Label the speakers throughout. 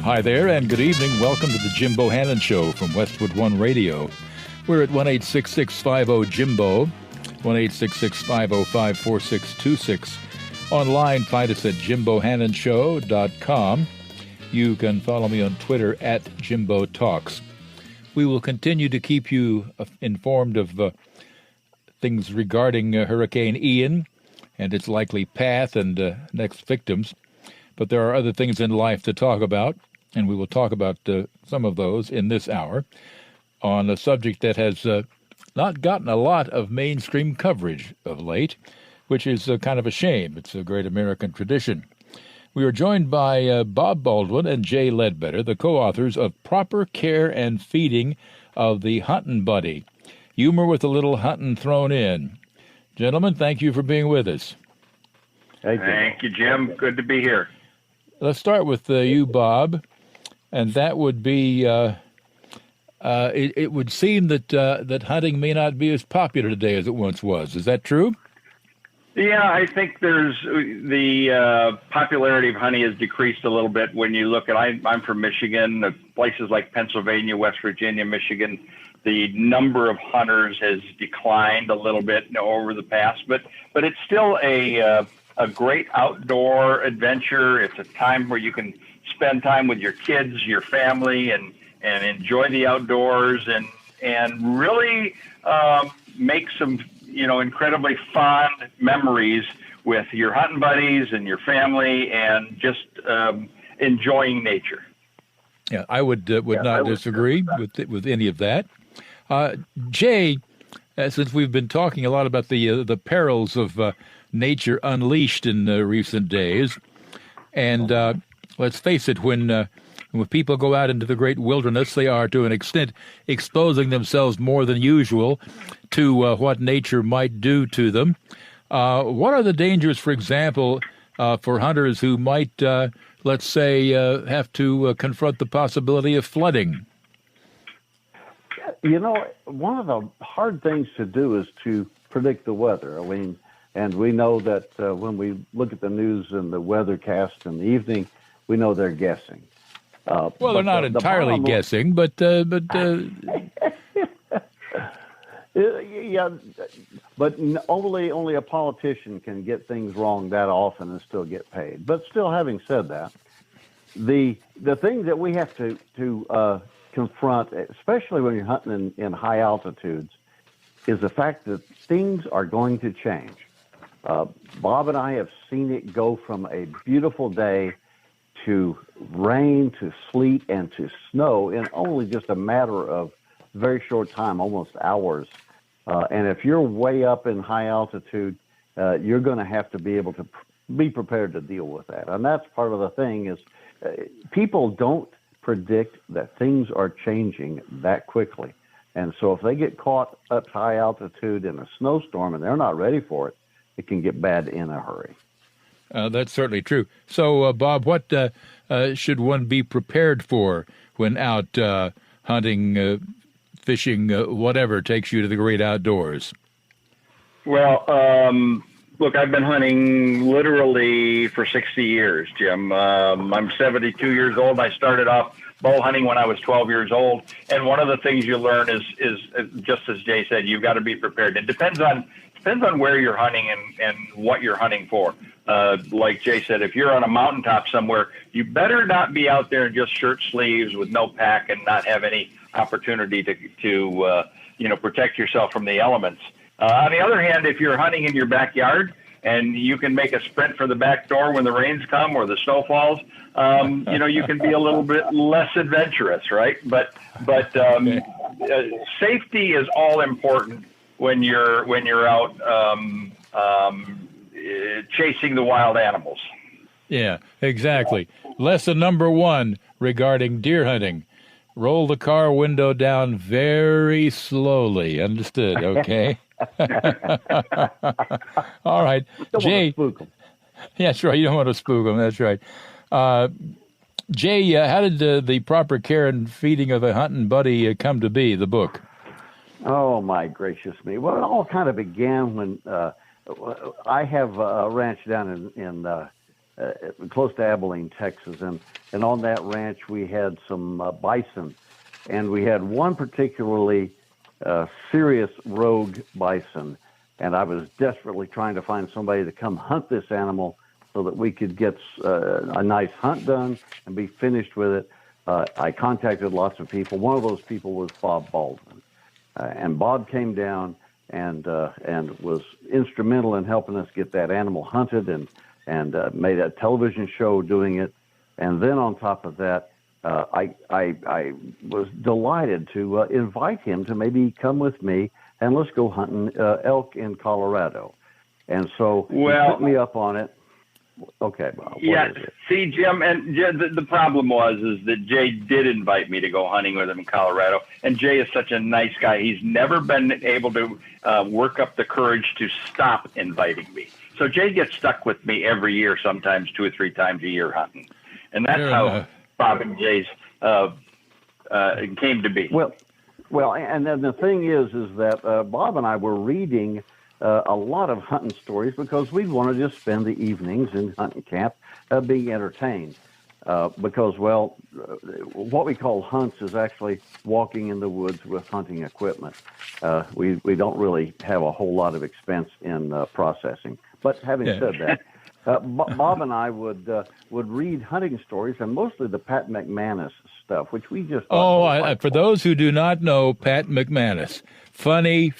Speaker 1: Hi there, and good evening. Welcome to the Jim Bohannon Show from Westwood One Radio. We're at 1-866-50-JIMBO, 1-866-505-4626. Online, find us at jimbohannonshow.com. You can follow me on Twitter at Jimbo Talks. We will continue to keep you informed of things regarding Hurricane Ian and its likely path and next victims. But there are other things in life to talk about, and we will talk about some of those in this hour on a subject that has not gotten a lot of mainstream coverage of late, which is kind of a shame. It's a great American tradition. We are joined by Bob Baldwin and Jay Ledbetter, the co-authors of Proper Care and Feeding of the Huntin Buddy. Humor with a little hunting thrown in. Gentlemen, thank you for being with us.
Speaker 2: Thank you, Jim. Good to be here.
Speaker 1: Let's start with you, Bob, and that would be, it would seem that hunting may not be as popular today as it once was. Is that true?
Speaker 2: Yeah, I think there's the popularity of hunting has decreased a little bit when you look at, I'm from Michigan, places like Pennsylvania, West Virginia, Michigan, the number of hunters has declined a little bit over the past, but it's still a great outdoor adventure. It's a time where you can spend time with your kids, your family, and enjoy the outdoors and really make some incredibly fond memories with your hunting buddies and your family, and just enjoying nature.
Speaker 1: Yeah, I would not disagree with any of that. Jay, since we've been talking a lot about the perils of nature unleashed in recent days, and let's face it, when people go out into the great wilderness, they are to an extent exposing themselves more than usual to what nature might do to them. What are the dangers, for example, for hunters who might, let's say, have to confront the possibility of flooding?
Speaker 3: One of the hard things to do is to predict the weather. And we know that when we look at the news and the weathercast in the evening, we know they're guessing.
Speaker 1: Well, they're not entirely guessing, but yeah,
Speaker 3: but only a politician can get things wrong that often and still get paid. But still, having said that, the thing that we have to confront, especially when you're hunting in high altitudes, is the fact that things are going to change. Bob and I have seen it go from a beautiful day to rain, to sleet, and to snow in only just a matter of very short time, almost hours. And if you're way up in high altitude, you're going to have to be able to be prepared to deal with that. And that's part of the thing is people don't predict that things are changing that quickly. And so if they get caught up high altitude in a snowstorm and they're not ready for it, it can get bad in a hurry.
Speaker 1: That's certainly true. So, Bob, what should one be prepared for when out hunting, fishing, whatever takes you to the great outdoors?
Speaker 2: Well, look, I've been hunting literally for 60 years, Jim. I'm 72 years old. I started off bow hunting when I was 12 years old. And one of the things you learn is just as Jay said, you've got to be prepared. It depends on where you're hunting and what you're hunting for. Like Jay said, if you're on a mountaintop somewhere, you better not be out there in just shirt sleeves with no pack and not have any opportunity to protect yourself from the elements. On the other hand, if you're hunting in your backyard and you can make a sprint for the back door when the rains come or the snow falls, you can be a little bit less adventurous, right? But safety is all important when you're out chasing the wild animals.
Speaker 1: Yeah, exactly. Lesson number 1 regarding deer hunting: roll the car window down very slowly. Understood? Okay. All right, Jay.
Speaker 3: Spook them.
Speaker 1: Yeah, that's right. You don't want to spook them. That's right. Jay, how did the Proper Care and Feeding of the Huntin Buddy come to be, the book?
Speaker 3: Oh, my gracious me. Well, it all kind of began when I have a ranch down in close to Abilene, Texas, and on that ranch we had some bison, and we had one particularly serious rogue bison, and I was desperately trying to find somebody to come hunt this animal so that we could get a nice hunt done and be finished with it. I contacted lots of people. One of those people was Bob Baldwin, and Bob came down and was instrumental in helping us get that animal hunted and made a television show doing it. And then on top of that, I was delighted to invite him to maybe come with me and let's go hunting elk in Colorado. And so he took me up on it. Okay, Bob.
Speaker 2: Yeah, see, Jim, and the problem is that Jay did invite me to go hunting with him in Colorado, and Jay is such a nice guy. He's never been able to work up the courage to stop inviting me. So Jay gets stuck with me every year, sometimes 2 or 3 times a year hunting, and that's how Bob and Jay's came to be.
Speaker 3: Well, and then the thing is that Bob and I were reading a lot of hunting stories because we wanted to just spend the evenings in hunting camp being entertained. Because, what we call hunts is actually walking in the woods with hunting equipment. We don't really have a whole lot of expense in processing. But having said that, Bob and I would read hunting stories, and mostly the Pat McManus stuff, which we just...
Speaker 1: for those who do not know Pat McManus, funny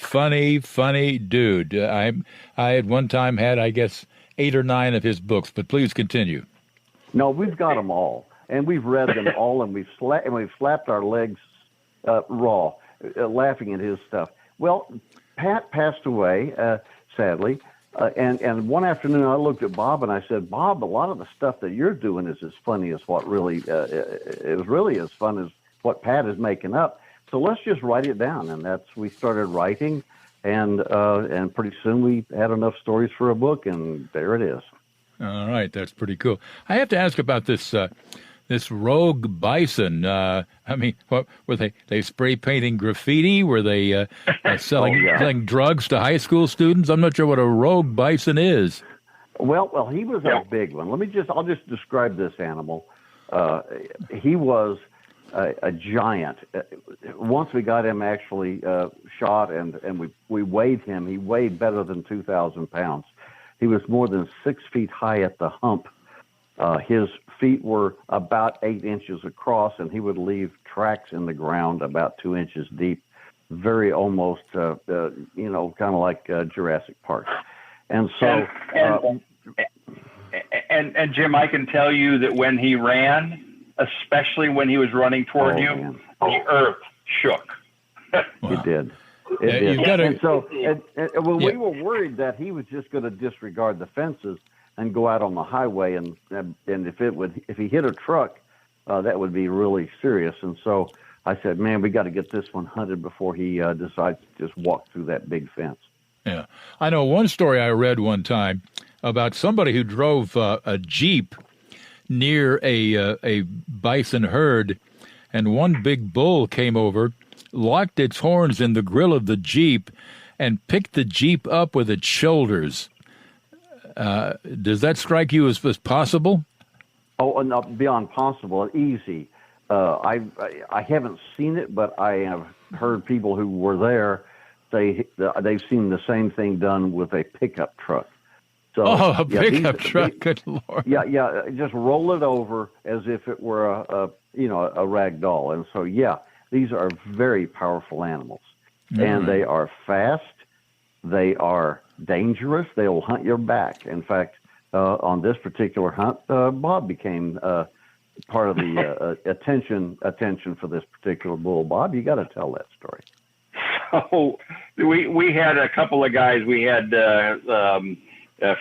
Speaker 1: dude. I at one time had, I guess, 8 or 9 of his books, but please continue.
Speaker 3: No, we've got them all, and we've read them all, and we've slapped our legs raw, laughing at his stuff. Well, Pat passed away, sadly, and one afternoon I looked at Bob and I said, Bob, a lot of the stuff that you're doing is as funny as what really is really as fun as what Pat is making up. So let's just write it down, and we started writing, and pretty soon we had enough stories for a book, and there it is.
Speaker 1: All right, that's pretty cool. I have to ask about this rogue bison. I mean, what were they spray painting graffiti? Were they selling drugs to high school students? I'm not sure what a rogue bison is.
Speaker 3: Well, he was a big one. I'll just describe this animal. He was a giant. Once we got him actually shot and we weighed him, he weighed better than 2,000 pounds. He was more than 6 feet high at the hump. His feet were about 8 inches across, and he would leave tracks in the ground about 2 inches deep, very almost, kind of like Jurassic Park. And so...
Speaker 2: And Jim, I can tell you that when he ran, especially when he was running toward you, the earth shook.
Speaker 3: It did. We were worried that he was just going to disregard the fences and go out on the highway, and if he hit a truck, that would be really serious. And so I said, man, we got to get this one hunted before he decides to just walk through that big fence.
Speaker 1: Yeah, I know one story I read one time about somebody who drove a Jeep near a bison herd, and one big bull came over, locked its horns in the grill of the Jeep, and picked the Jeep up with its shoulders. Does that strike you as possible?
Speaker 3: Oh, no, beyond possible, easy. I haven't seen it, but I have heard people who were there say they've seen the same thing done with a pickup truck. So,
Speaker 1: a pickup truck, good Lord.
Speaker 3: Yeah, just roll it over as if it were a rag doll. And so, these are very powerful animals. And they are fast. They are dangerous. They will hunt your back. In fact, on this particular hunt, Bob became part of the attention for this particular bull. Bob, you got to tell that story.
Speaker 2: So we had a couple of guys. We had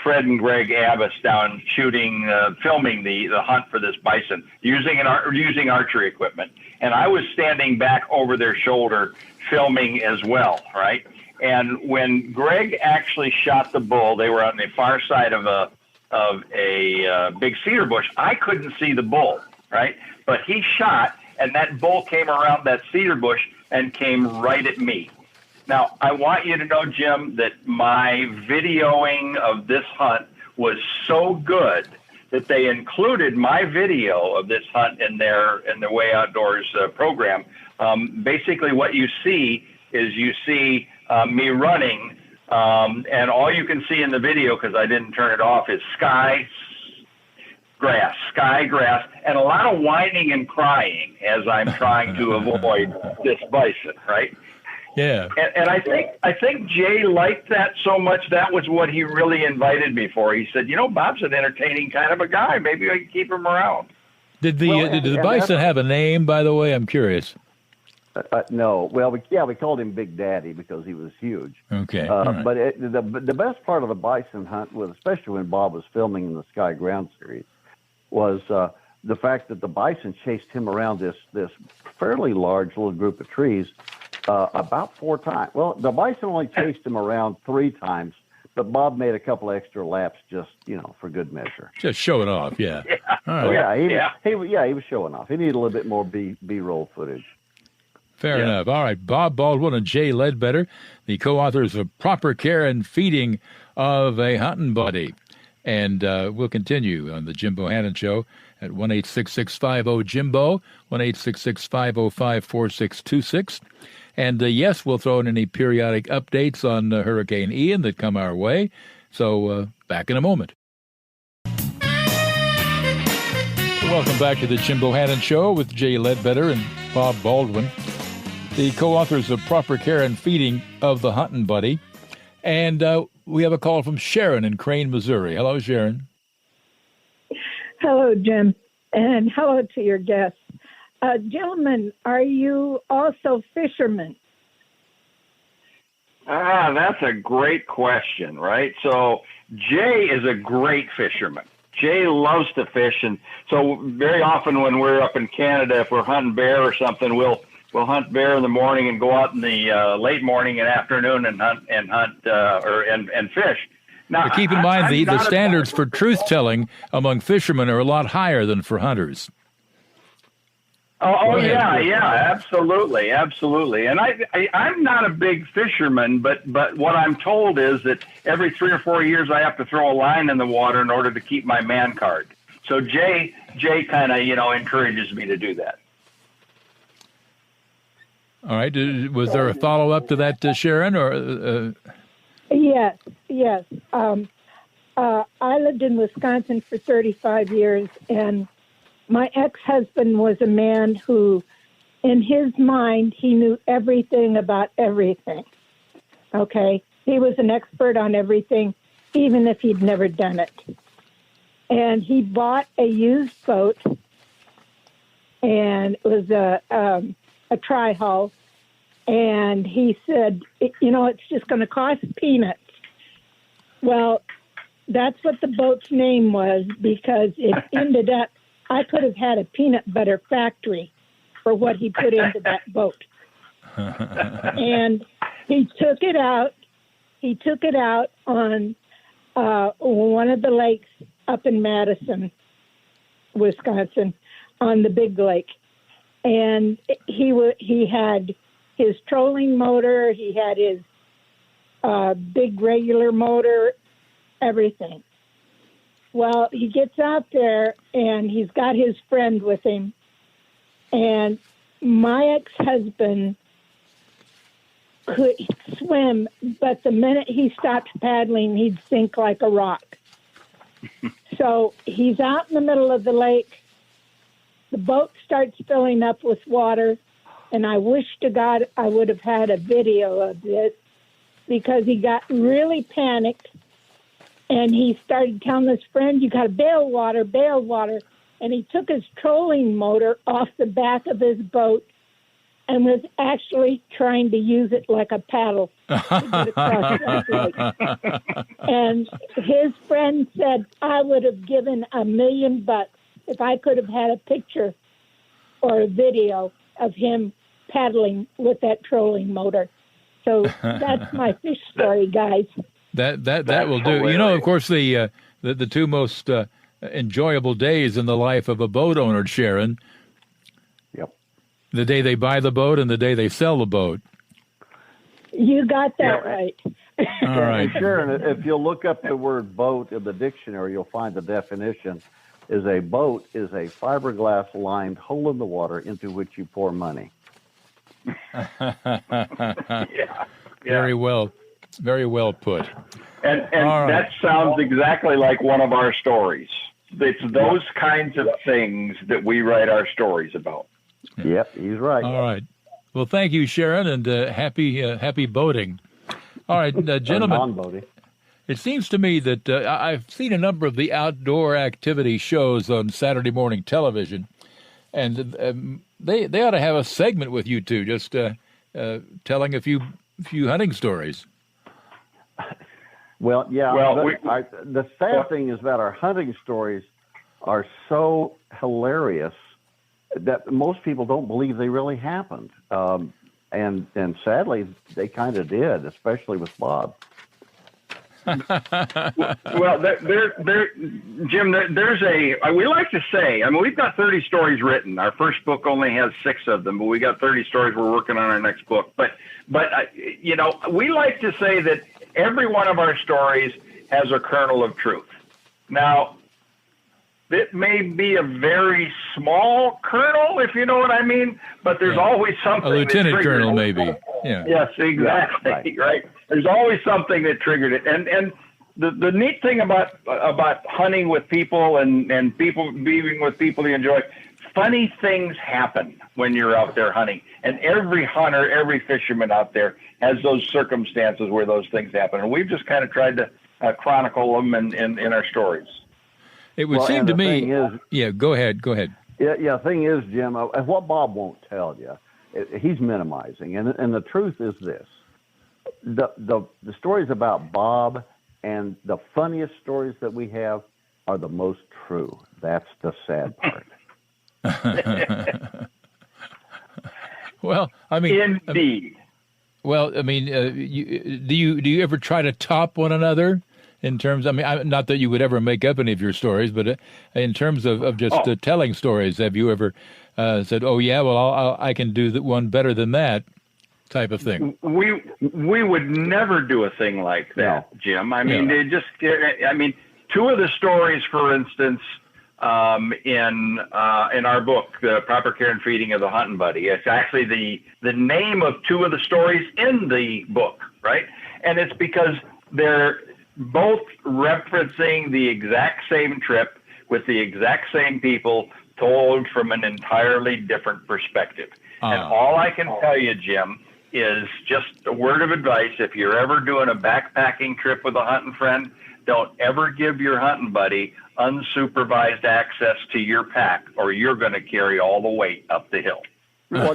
Speaker 2: Fred and Greg Abbas down filming the hunt for this bison using archery equipment, and I was standing back over their shoulder filming as well, right? And when Greg actually shot the bull, they were on the far side of a big cedar bush. I couldn't see the bull, right? But he shot, and that bull came around that cedar bush and came right at me. Now, I want you to know, Jim, that my videoing of this hunt was so good that they included my video of this hunt in their Way Outdoors program. Basically, what you see is me running, and all you can see in the video, because I didn't turn it off, is sky, grass, and a lot of whining and crying as I'm trying to avoid this bison, right?
Speaker 1: Yeah.
Speaker 2: And I think Jay liked that so much. That was what he really invited me for. He said, Bob's an entertaining kind of a guy. Maybe I can keep him around.
Speaker 1: Did the bison have a name, by the way? I'm curious.
Speaker 3: No. Well, we called him Big Daddy because he was huge.
Speaker 1: Okay.
Speaker 3: Right. But the best part of the bison hunt was, especially when Bob was filming in the Sky Ground series, was the fact that the bison chased him around this fairly large little group of trees about 4 times. Well, the bison only chased him around 3 times, but Bob made a couple extra laps just, for good measure.
Speaker 1: Just show it off, yeah.
Speaker 3: All right. He was showing off. He needed a little bit more B-roll footage.
Speaker 1: Fair enough. All right, Bob Baldwin and Jay Ledbetter, the co-authors of Proper Care and Feeding of a Huntin Buddy. And we'll continue on the Jim Bohannon Show at 1-866-50-JIMBO, 1-866-505-4626. And yes, we'll throw in any periodic updates on Hurricane Ian that come our way. So back in a moment. Welcome back to the Jim Bohannon Show with Jay Ledbetter and Bob Baldwin, the co-authors of Proper Care and Feeding of the Huntin Buddy. And we have a call from Sharon in Crane, Missouri. Hello, Sharon.
Speaker 4: Hello, Jim, and hello to your guests. Gentlemen, are you also fishermen?
Speaker 2: That's a great question, right? So Jay is a great fisherman. Jay loves to fish, and so very often when we're up in Canada, if we're hunting bear or something, we'll hunt bear in the morning and go out in the late morning and afternoon and hunt fish. Now,
Speaker 1: but keep in mind the standards for truth-telling among fishermen are a lot higher than for hunters.
Speaker 2: Oh yeah, absolutely. And I'm not a big fisherman, but what I'm told is that every 3 or 4 years I have to throw a line in the water in order to keep my man card. So Jay kind of encourages me to do that.
Speaker 1: All right. Was there a follow-up to that, Sharon? Or
Speaker 4: Yes. I lived in Wisconsin for 35 years, and my ex-husband was a man who, in his mind, he knew everything about everything. Okay? He was an expert on everything, even if he'd never done it. And he bought a used boat, and it was a tri-hull, and he said, it's just going to cost peanuts. Well, that's what the boat's name was, because it ended up, I could have had a peanut butter factory for what he put into that boat. And he took it out on one of the lakes up in Madison, Wisconsin, on the big lake. And he had his trolling motor, he had his big regular motor, everything. Well, he gets out there, and he's got his friend with him. And my ex-husband could swim, but the minute he stopped paddling, he'd sink like a rock. So he's out in the middle of the lake. The boat starts filling up with water, and I wish to God I would have had a video of this, because he got really panicked. And he started telling his friend, you got to bail water. And he took his trolling motor off the back of his boat and was actually trying to use it like a paddle to get across the lake. And his friend said, I would have given $1 million if I could have had a picture or a video of him paddling with that trolling motor. So that's my fish story, guys.
Speaker 1: That will do. Of course, the two most enjoyable days in the life of a boat owner, Sharon.
Speaker 3: Yep.
Speaker 1: The day they buy the boat and the day they sell the boat.
Speaker 4: You got that right.
Speaker 1: All right.
Speaker 3: And Sharon, if you'll look up the word boat in the dictionary, you'll find the definition is a boat is a fiberglass lined hole in the water into which you pour money.
Speaker 2: Yeah.
Speaker 1: Very well put.
Speaker 2: And
Speaker 1: All right.
Speaker 2: that sounds exactly like one of our stories. It's those kinds of things that we write our stories about.
Speaker 3: Yep, he's right.
Speaker 1: All right. Well, thank you, Sharon, and happy boating. All right, gentlemen.
Speaker 3: Non-boating.
Speaker 1: It seems to me that I've seen a number of the outdoor activity shows on Saturday morning television, and they ought to have a segment with you two, just telling a few hunting stories.
Speaker 3: Well, yeah.
Speaker 2: Well,
Speaker 3: The sad thing is that our hunting stories are so hilarious that most people don't believe they really happened, and sadly, they kind of did, especially with Bob.
Speaker 2: Well, Jim, there's we like to say, I mean, we've got 30 stories written. Our first book only has 6 of them, but we got 30 stories. We're working on our next book. But we like to say that every one of our stories has a kernel of truth. Now, it may be a very small kernel, if you know what I mean, but there's always something.
Speaker 1: A lieutenant colonel, maybe. Yeah.
Speaker 2: Yes, exactly. Right. There's always something that triggered it. And the neat thing about hunting with people and people being with people you enjoy, funny things happen when you're out there hunting. And every hunter, every fisherman out there has those circumstances where those things happen. And we've just kind of tried to chronicle them in our stories.
Speaker 1: It would seem to me. Yeah, go ahead.
Speaker 3: Yeah. Thing is, Jim, what Bob won't tell you, he's minimizing, and the truth is this: the stories about Bob and the funniest stories that we have are the most true. That's the sad part.
Speaker 1: Well, I mean,
Speaker 2: indeed.
Speaker 1: Do you ever try to top one another? In terms, not that you would ever make up any of your stories, but in terms of just telling stories, have you ever said, "Oh yeah, well I can do one better than that," type of thing?
Speaker 2: We would never do a thing like that, no. Jim. I mean, two of the stories, for instance, in our book, The Proper Care and Feeding of the Huntin Buddy. It's actually the name of two of the stories in the book, right? And it's because they're both referencing the exact same trip with the exact same people told from an entirely different perspective. And all I can tell you, Jim, is just a word of advice. If you're ever doing a backpacking trip with a hunting friend, don't ever give your hunting buddy unsupervised access to your pack, or you're going to carry all the weight up the hill.
Speaker 3: Well,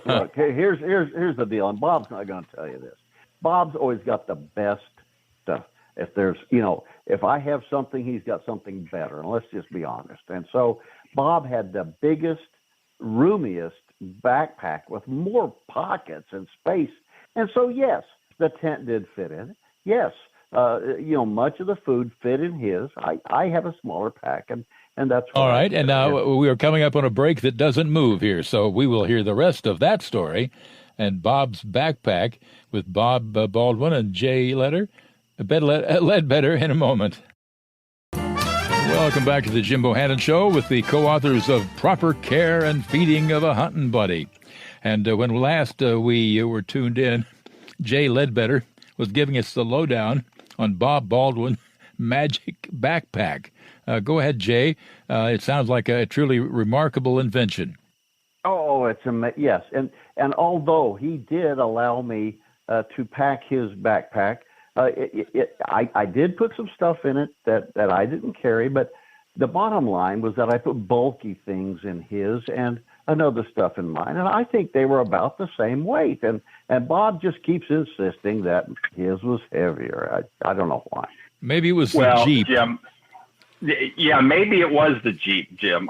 Speaker 3: look, here's the deal, and Bob's not going to tell you this. Bob's always got the best stuff. If there's, if I have something, he's got something better. And let's just be honest. And so Bob had the biggest, roomiest backpack with more pockets and space. And so, yes, the tent did fit in. Yes, much of the food fit in his. I have a smaller pack, and that's
Speaker 1: all right. And now we are coming up on a break that doesn't move here, so we will hear the rest of that story and Bob's backpack with Bob Baldwin and Jay Ledbetter in a moment. Welcome back to the Jim Bohannon Show with the co-authors of Proper Care and Feeding of a Huntin Buddy. And when last we were tuned in, Jay Ledbetter was giving us the lowdown on Bob Baldwin magic backpack. Go ahead, Jay. It sounds like a truly remarkable invention.
Speaker 3: Oh, it's yes. And although he did allow me to pack his backpack, I did put some stuff in it that I didn't carry, but the bottom line was that I put bulky things in his and another stuff in mine, and I think they were about the same weight. And Bob just keeps insisting that his was heavier. I don't know why.
Speaker 1: Maybe it was the Jeep.
Speaker 2: Jim, yeah, maybe it was the Jeep, Jim.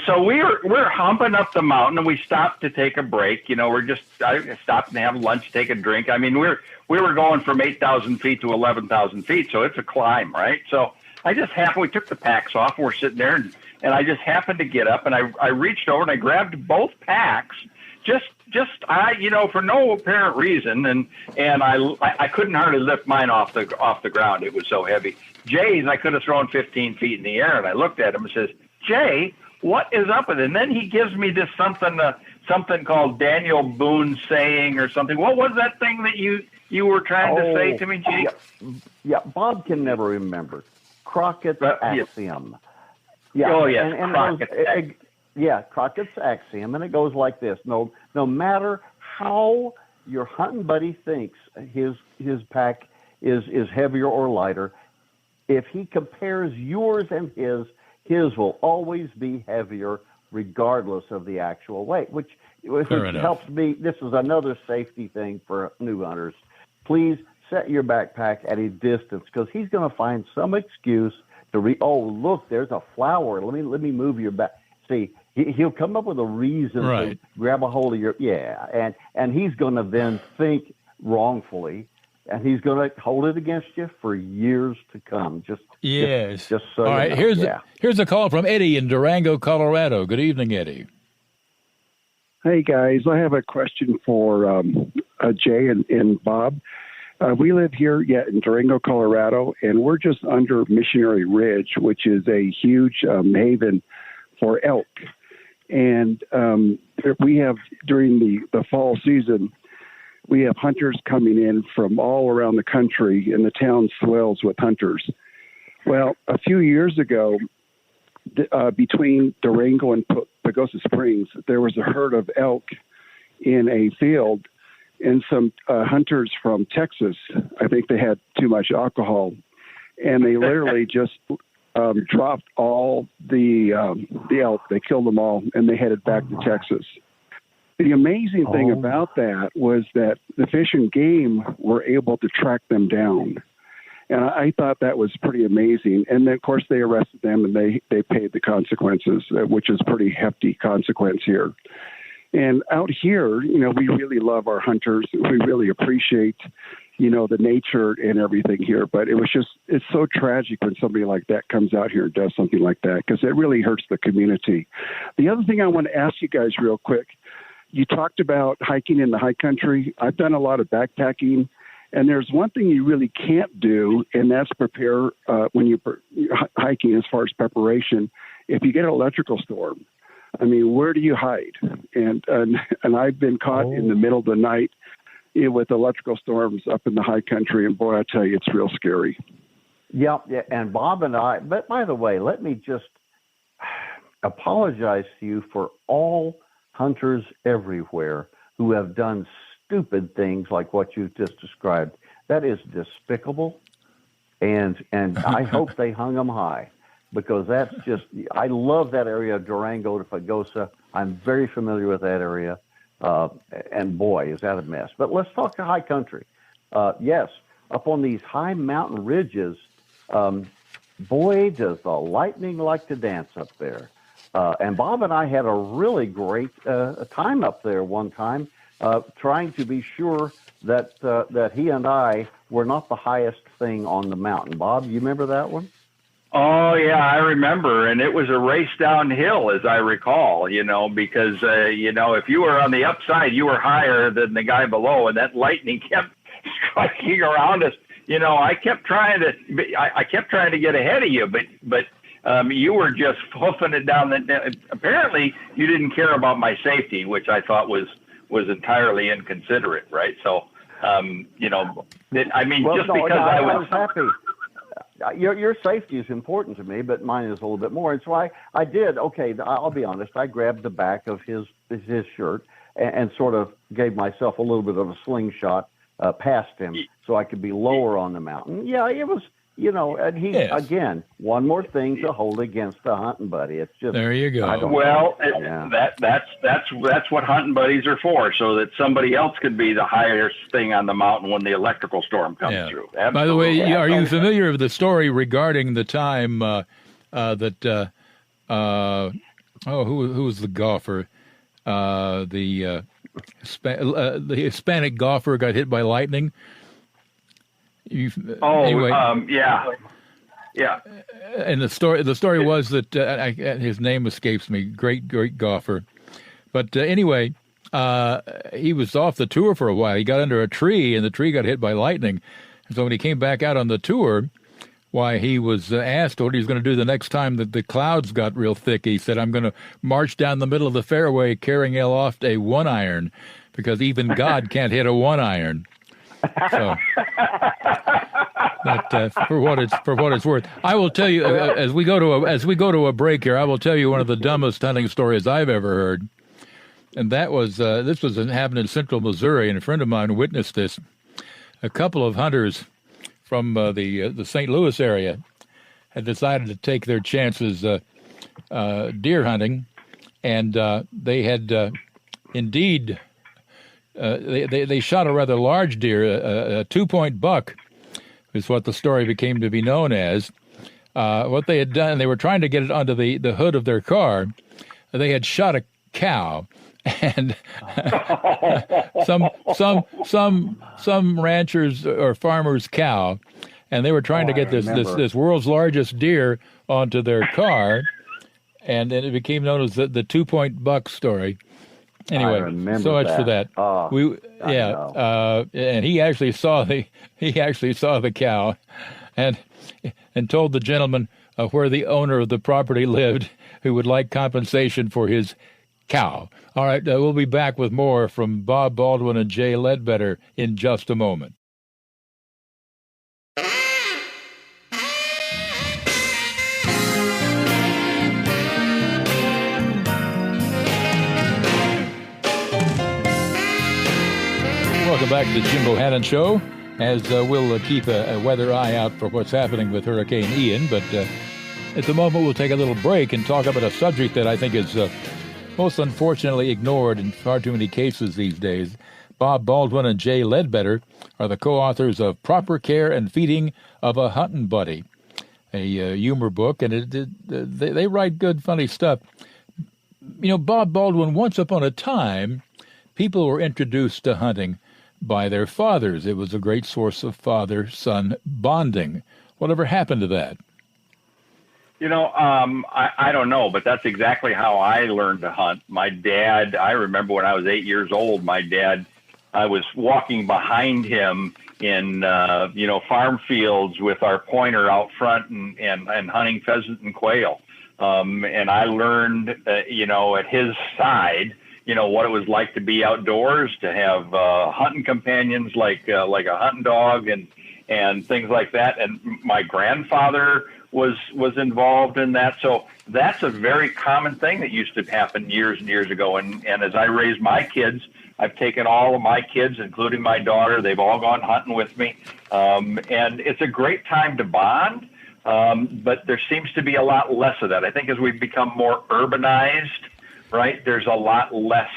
Speaker 2: So we're humping up the mountain, and we stopped to take a break. I stopped and have lunch, take a drink. I mean, we were going from 8,000 feet to 11,000 feet, so it's a climb, right? So we took the packs off, and we're sitting there, and I just happened to get up, and I reached over and I grabbed both packs I, for no apparent reason, and I couldn't hardly lift mine off the ground. It was so heavy. Jay's, I could have thrown 15 feet in the air, and I looked at him and says, Jay, what is up with it? And then he gives me this something called Daniel Boone saying or something. What was that thing that you were trying to say to me, Jay?
Speaker 3: Yeah, Bob can never remember. Crockett's axiom. Yeah.
Speaker 2: Oh, yes,
Speaker 3: Crockett's axiom, and it goes like this: no matter how your hunting buddy thinks his pack is heavier or lighter, if he compares yours and his will always be heavier regardless of the actual weight, which helps me. This is another safety thing for new hunters. Please set your backpack at a distance, because he's going to find some excuse to oh, look, there's a flower. Let me move your back. See, he'll come up with a reason to grab a hold of your, and he's going to then think wrongfully, and he's going to hold it against you for years to come. Just so
Speaker 1: all right, here's a call from Eddie in Durango, Colorado. Good evening, Eddie.
Speaker 5: Hey, guys. I have a question for Jay and Bob. We live here in Durango, Colorado, and we're just under Missionary Ridge, which is a huge haven for elk. And we have, during the fall season, we have hunters coming in from all around the country, and the town swells with hunters. Well, a few years ago, between Durango and Pagosa Springs, there was a herd of elk in a field, and some hunters from Texas, I think they had too much alcohol, and they literally just dropped all the elk. They killed them all, and they headed back to Texas. The amazing thing about that was that the Fish and Game were able to track them down. And I thought that was pretty amazing. And then, of course, they arrested them, and they paid the consequences, which is pretty hefty consequence here. And out here, we really love our hunters. We really appreciate, the nature and everything here. But it's so tragic when somebody like that comes out here and does something like that, because it really hurts the community. The other thing I want to ask you guys real quick, you talked about hiking in the high country. I've done a lot of backpacking, and there's one thing you really can't do, and that's prepare when you're hiking as far as preparation. If you get an electrical storm, I mean, where do you hide? And I've been caught in the middle of the night with electrical storms up in the high country, and boy, I tell you, it's real scary.
Speaker 3: Yeah, and Bob and I, but by the way, let me just apologize to you for all hunters everywhere who have done stupid things like what you just described. That is despicable, and I hope they hung them high, because that's just, I love that area of Durango to Pagosa. I'm very familiar with that area, and boy, is that a mess. But let's talk high country. Yes, up on these high mountain ridges, boy, does the lightning like to dance up there. And Bob and I had a really great time up there one time, trying to be sure that he and I were not the highest thing on the mountain. Bob, you remember that one?
Speaker 2: Oh, yeah, I remember. And it was a race downhill, as I recall, because, if you were on the upside, you were higher than the guy below, and that lightning kept striking around us. I kept trying to get ahead of you, but you were just hoofing it down. Apparently, you didn't care about my safety, which I thought was entirely inconsiderate, right? So, I was
Speaker 3: happy. Your safety is important to me, but mine is a little bit more. And so I did. Okay, I'll be honest. I grabbed the back of his shirt and sort of gave myself a little bit of a slingshot past him, so I could be lower on the mountain. Yeah, it was. And he, again, one more thing to hold against the hunting buddy. It's just,
Speaker 1: there you go.
Speaker 2: That's what hunting buddies are for, so that somebody else could be the highest thing on the mountain when the electrical storm comes through. Absolutely.
Speaker 1: By the way, are you familiar with the story regarding the time that who was the golfer? The Hispanic golfer got hit by lightning.
Speaker 2: Anyway. Yeah.
Speaker 1: And the story was that his name escapes me. Great golfer, but anyway, he was off the tour for a while. He got under a tree, and the tree got hit by lightning. And so when he came back out on the tour, why, he was asked what he was going to do the next time that the clouds got real thick. He said, I'm going to march down the middle of the fairway carrying aloft a one-iron, because even God can't hit a one-iron. So, but for what it's worth, I will tell you as we go to a break here, I will tell you one of the dumbest hunting stories I've ever heard, and that was this was happened in central Missouri, and a friend of mine witnessed this. A couple of hunters from the St. Louis area had decided to take their chances deer hunting, and they had indeed. They shot a rather large deer, a 2-point buck, is what the story became to be known as. What they had done, they were trying to get it onto the hood of their car. They had shot a cow, and some ranchers or farmers' cow, and they were trying to get this world's largest deer onto their car, and it became known as the 2-point buck story. Anyway, so much for that. And he actually saw the cow, and told the gentleman where the owner of the property lived, who would like compensation for his cow. All right, we'll be back with more from Bob Baldwin and Jay Ledbetter in just a moment. Welcome back to the Jim Bohannon Show, as we'll keep a weather eye out for what's happening with Hurricane Ian. But at the moment, we'll take a little break and talk about a subject that I think is most unfortunately ignored in far too many cases these days. Bob Baldwin and Jay Ledbetter are the co-authors of Proper Care and Feeding of a Huntin Buddy, a humor book, and they write good, funny stuff. You know, Bob Baldwin, once upon a time, people were introduced to hunting by their fathers. It was a great source of father-son bonding. Whatever happened to that?
Speaker 2: You know, I don't know, but that's exactly how I learned to hunt. My dad, I remember when I was 8 years old, I was walking behind him in, farm fields with our pointer out front and hunting pheasant and quail. And I learned, at his side, what it was like to be outdoors, to have hunting companions like a hunting dog and things like that. And my grandfather was involved in that. So that's a very common thing that used to happen years and years ago. And as I raise my kids, I've taken all of my kids, including my daughter. They've all gone hunting with me. And it's a great time to bond. But there seems to be a lot less of that. I think as we've become more urbanized, right, there's a lot less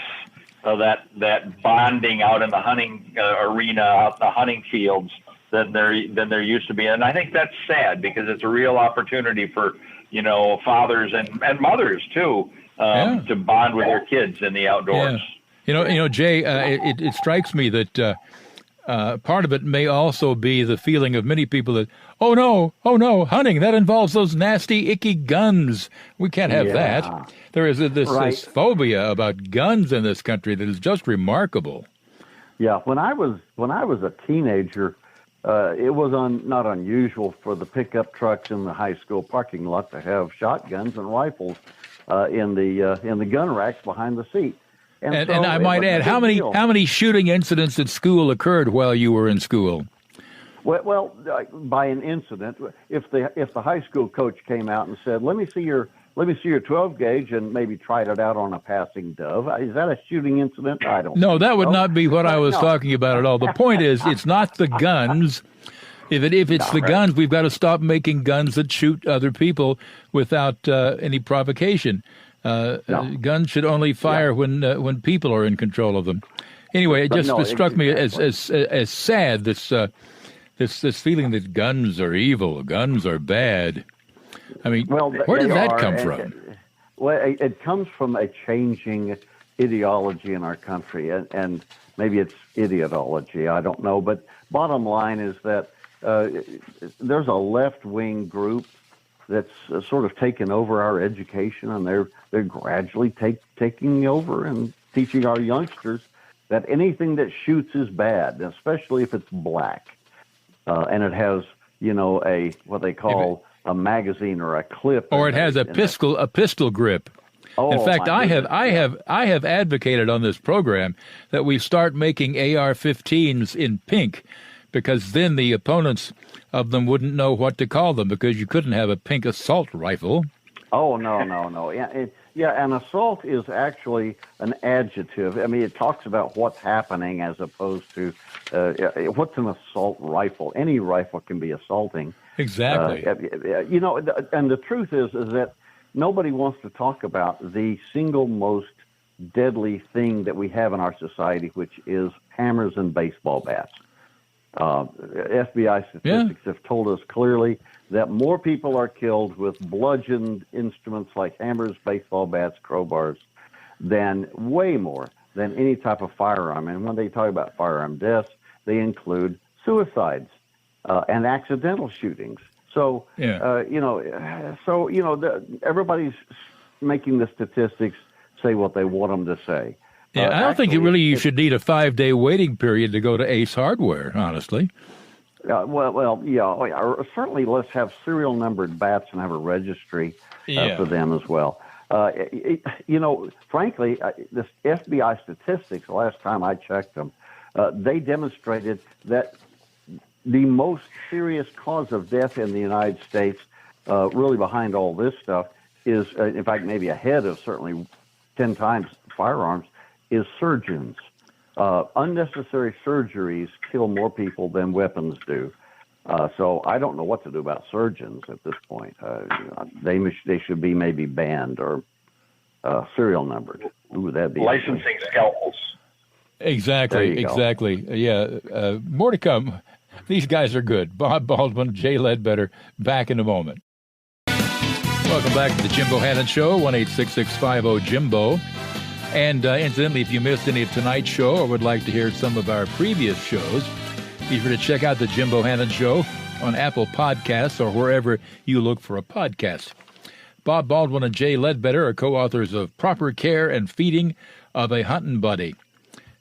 Speaker 2: of that bonding out in the hunting arena, out in the hunting fields than there used to be. And I think that's sad, because it's a real opportunity for, fathers and mothers too, to bond with their kids in the outdoors.
Speaker 1: Yeah. Jay, it strikes me that part of it may also be the feeling of many people that, oh no, hunting, that involves those nasty, icky guns. We can't have that. There is this phobia about guns in this country that is just remarkable.
Speaker 3: Yeah, when I was a teenager, it was not unusual for the pickup trucks in the high school parking lot to have shotguns and rifles in the gun racks behind the seat.
Speaker 1: And I might add, how many shooting incidents at school occurred while you were in school?
Speaker 3: Well, by an incident, if the high school coach came out and said, "Let me see your 12 gauge," and maybe tried it out on a passing dove, is that a shooting incident? I don't.
Speaker 1: No, that would not be what I was talking about at all. The point is, it's not the guns. If it's the guns, we've got to stop making guns that shoot other people without any provocation. Guns should only fire when people are in control of them. Anyway, it just struck me as sad, this feeling that guns are evil, guns are bad. I mean, where did that come from?
Speaker 3: It comes from a changing ideology in our country, and maybe it's idiotology, I don't know. But bottom line is that there's a left-wing group that's sort of taken over our education, and they're gradually taking over and teaching our youngsters that anything that shoots is bad, especially if it's black, and it has, what they call a magazine or a clip,
Speaker 1: or it has a pistol grip.
Speaker 3: Oh,
Speaker 1: in fact, I have advocated on this program that we start making AR-15s in pink, because then the opponents of them wouldn't know what to call them, because you couldn't have a pink assault rifle.
Speaker 3: Oh, no. Yeah, an assault is actually an adjective. I mean, it talks about what's happening as opposed to what's an assault rifle. Any rifle can be assaulting.
Speaker 1: Exactly.
Speaker 3: And the truth is that nobody wants to talk about the single most deadly thing that we have in our society, which is hammers and baseball bats. FBI statistics have told us clearly that more people are killed with bludgeoned instruments like hammers, baseball bats, crowbars, way more than any type of firearm. And when they talk about firearm deaths, they include suicides and accidental shootings. So, everybody's making the statistics say what they want them to say.
Speaker 1: Yeah, I don't think you should need a 5-day waiting period to go to Ace Hardware, honestly.
Speaker 3: Certainly let's have serial numbered bats and have a registry for them as well. Frankly, this FBI statistics, the last time I checked them, they demonstrated that the most serious cause of death in the United States, really behind all this stuff, is, in fact, maybe ahead of certainly 10 times firearms, is surgeons. Unnecessary surgeries kill more people than weapons do. So I don't know what to do about surgeons at this point. They should be maybe banned or serial numbered. Ooh, that'd be
Speaker 2: licensing scalpels.
Speaker 1: Exactly. Yeah, more to come. These guys are good. Bob Baldwin, Jay Ledbetter, back in a moment. Welcome back to the Jim Bohannon Show, 1-866-50-JIMBO. And incidentally, if you missed any of tonight's show or would like to hear some of our previous shows, be sure to check out the Jim Bohannon Show on Apple Podcasts or wherever you look for a podcast. Bob Baldwin and Jay Ledbetter are co-authors of Proper Care and Feeding of a Huntin Buddy.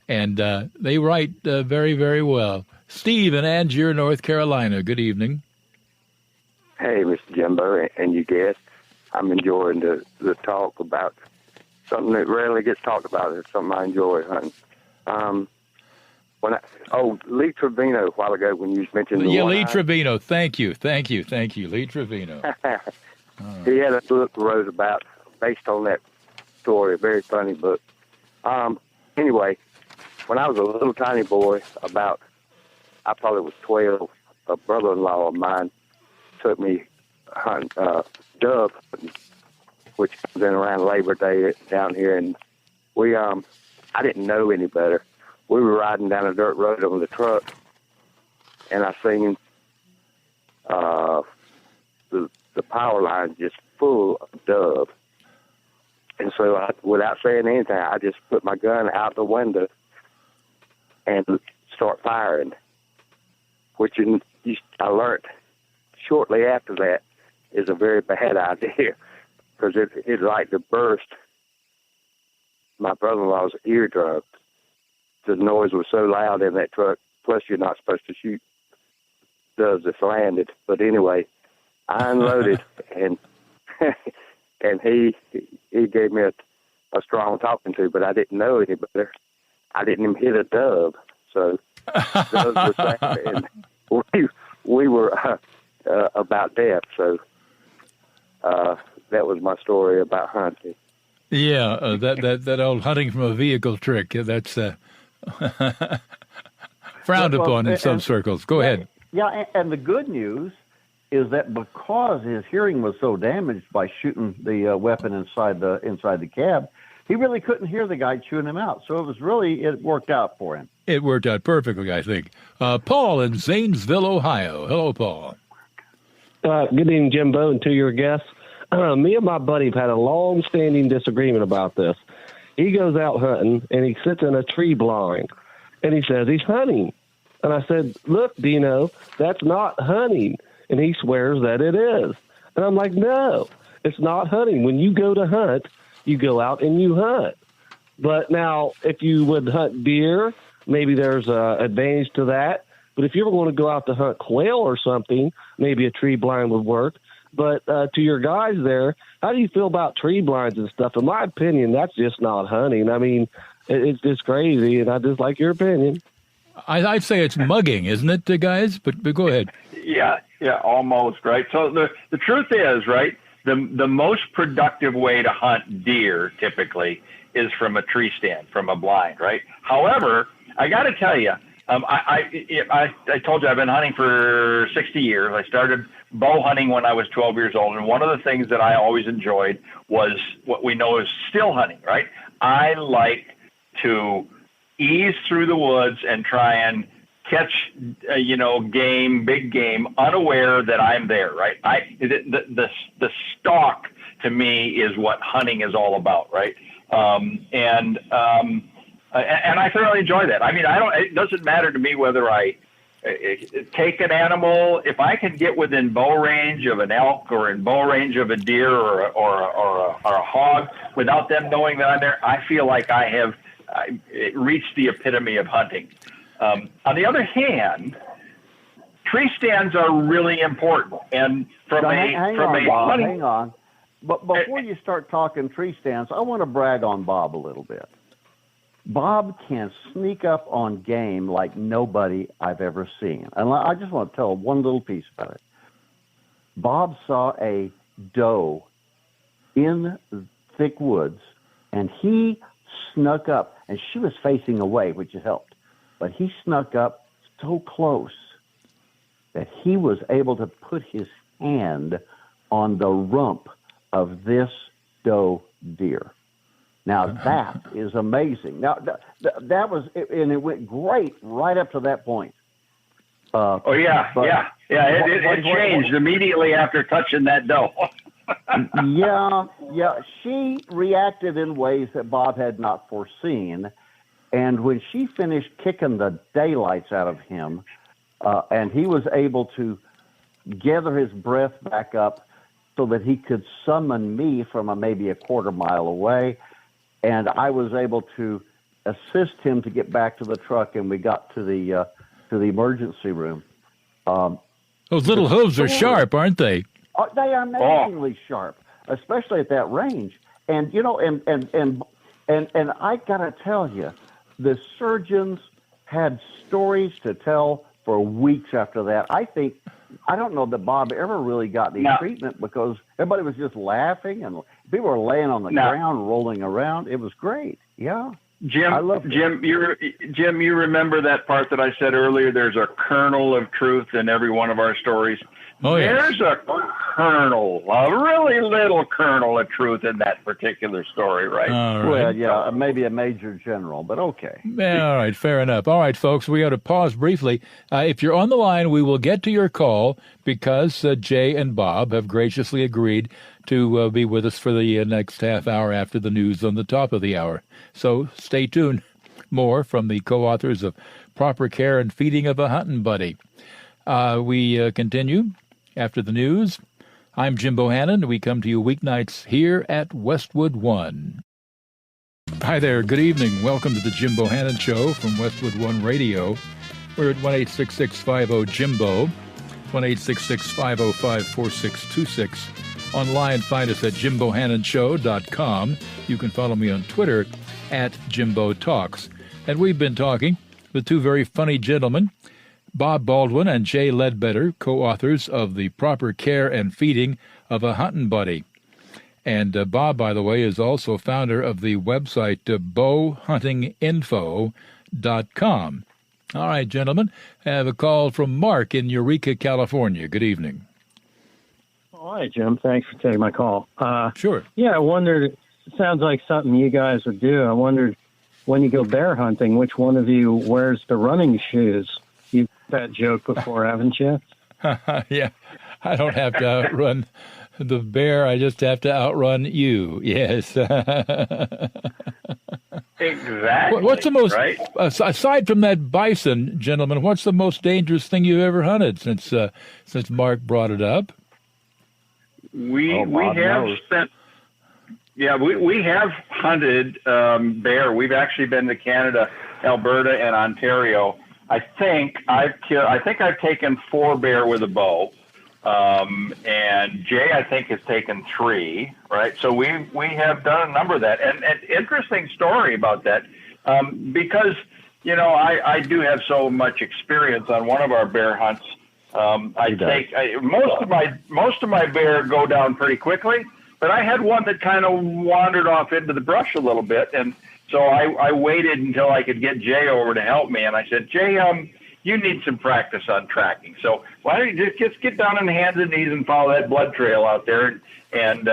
Speaker 1: And they write very, very well. Steve in Angier, North Carolina, good evening.
Speaker 6: Hey, Mr. Jimbo, and you guess I'm enjoying the talk about something that rarely gets talked about. It's something I enjoy hunting. Lee Trevino a while ago when you mentioned the
Speaker 1: Lee Trevino. Thank you, Lee Trevino.
Speaker 6: He had a book wrote about based on that story, a very funny book. Anyway, when I was a little tiny boy, I probably was 12, a brother-in-law of mine took me hunting dove hunting, which comes in around Labor Day down here, and I didn't know any better. We were riding down a dirt road on the truck, and I seen the power line just full of dove. And so without saying anything, I just put my gun out the window and start firing, which I learned shortly after that is a very bad idea, because it like to burst my brother-in-law's eardrum. The noise was so loud in that truck, plus you're not supposed to shoot doves that's landed. But anyway, I unloaded, and and he gave me a strong talking to, but I didn't know any better. I didn't even hit a dove, so doves were sad, and we were about death. So that was my story about hunting.
Speaker 1: Yeah, that old hunting from a vehicle trick. That's frowned upon in some circles. Go ahead.
Speaker 3: Yeah, and the good news is that because his hearing was so damaged by shooting the weapon inside the cab, he really couldn't hear the guy chewing him out. So it worked out for him.
Speaker 1: It worked out perfectly, I think. Paul in Zanesville, Ohio. Hello, Paul.
Speaker 7: Good evening, Jimbo, and to your guests. Me and my buddy have had a long-standing disagreement about this. He goes out hunting, and he sits in a tree blind, and he says he's hunting. And I said, look, Dino, that's not hunting. And he swears that it is. And I'm like, no, it's not hunting. When you go to hunt, you go out and you hunt. But now, if you would hunt deer, maybe there's an advantage to that. But if you were going to go out to hunt quail or something, maybe a tree blind would work. But to your guys there, how do you feel about tree blinds and stuff? In my opinion, that's just not hunting. I mean, it's just crazy, and I just like your opinion.
Speaker 1: I'd say it's mugging, isn't it, guys? But go ahead.
Speaker 2: Yeah, almost, right? So the truth is, right, the most productive way to hunt deer typically is from a tree stand, from a blind, right? However, I got to tell you, I told you I've been hunting for 60 years. I started bow hunting when I was 12 years old, and one of the things that I always enjoyed was what we know as still hunting, right? I like to ease through the woods and try and catch, game, big game, unaware that I'm there, right? The stalk to me is what hunting is all about, right? And I thoroughly enjoy that. I mean, it doesn't matter to me whether I take an animal. If I can get within bow range of an elk or in bow range of a deer or a hog without them knowing that I'm there, I feel like I have reached the epitome of hunting. On the other hand, tree stands are really important. And
Speaker 3: hang on. But before you start talking tree stands, I want to brag on Bob a little bit. Bob can sneak up on game like nobody I've ever seen. And I just want to tell one little piece about it. Bob saw a doe in thick woods, and he snuck up, and she was facing away, which helped. But he snuck up so close that he was able to put his hand on the rump of this doe deer. Now, that is amazing. Now, that was, and it went great right up to that point. It changed immediately after touching that doe. Yeah. She reacted in ways that Bob had not foreseen. And when she finished kicking the daylights out of him, and he was able to gather his breath back up so that he could summon me from maybe a quarter mile away, and I was able to assist him to get back to the truck, and we got to the emergency room.
Speaker 1: Those little hooves are sharp, aren't they?
Speaker 3: They are amazingly sharp, especially at that range. And and I gotta tell you, the surgeons had stories to tell for weeks after that. I don't know that Bob ever really got any treatment because everybody was just laughing and people were laying on the ground, rolling around. It was great. Yeah.
Speaker 2: Jim, you remember that part that I said earlier? There's a kernel of truth in every one of our stories.
Speaker 1: Oh, yeah.
Speaker 2: There's a really little kernel of truth in that particular story, right?
Speaker 1: Right.
Speaker 3: Well, yeah, maybe a major general, but okay.
Speaker 1: Yeah, all right, fair enough. All right, folks, we got to pause briefly. If you're on the line, we will get to your call because Jay and Bob have graciously agreed to be with us for the next half hour after the news on the top of the hour. So stay tuned. More from the co-authors of Proper Care and Feeding of a Huntin' Buddy. We continue after the news. I'm Jim Bohannon. We come to you weeknights here at Westwood One. Hi there. Good evening. Welcome to the Jim Bohannon Show from Westwood One Radio. We're at 1-866-50-JIMBO, 1-866-505-4626. Online, find us at jimbohannonshow.com. You can follow me on Twitter at Jimbo Talks. And we've been talking with two very funny gentlemen, Bob Baldwin and Jay Ledbetter, co-authors of the Proper Care and Feeding of a Huntin' Buddy. And Bob, by the way, is also founder of the website bowhuntinginfo.com. All right, gentlemen, I have a call from Mark in Eureka, California. Good evening.
Speaker 8: Hi, Jim. Thanks for taking my call.
Speaker 1: Sure.
Speaker 8: Yeah, I wondered, it sounds like something you guys would do. I wondered, when you go bear hunting, which one of you wears the running shoes? You've had that joke before, haven't you?
Speaker 1: Yeah, I don't have to outrun the bear. I just have to outrun you. Yes.
Speaker 2: Exactly.
Speaker 1: What's the most,
Speaker 2: right?
Speaker 1: Aside from that bison, gentlemen, what's the most dangerous thing you've ever hunted since Mark brought it up?
Speaker 2: We have spent Yeah, we have hunted bear. We've actually been to Canada, Alberta, and Ontario. I think I've taken 4 bear with a bow, and Jay I think has taken 3. Right, so we have done a number of that. And interesting story about that, because I do have so much experience on one of our bear hunts. Most of my bear go down pretty quickly. But I had one that kind of wandered off into the brush a little bit, and so I waited until I could get Jay over to help me. And I said, Jay, you need some practice on tracking. So why don't you just get down on the hands and knees and follow that blood trail out there? And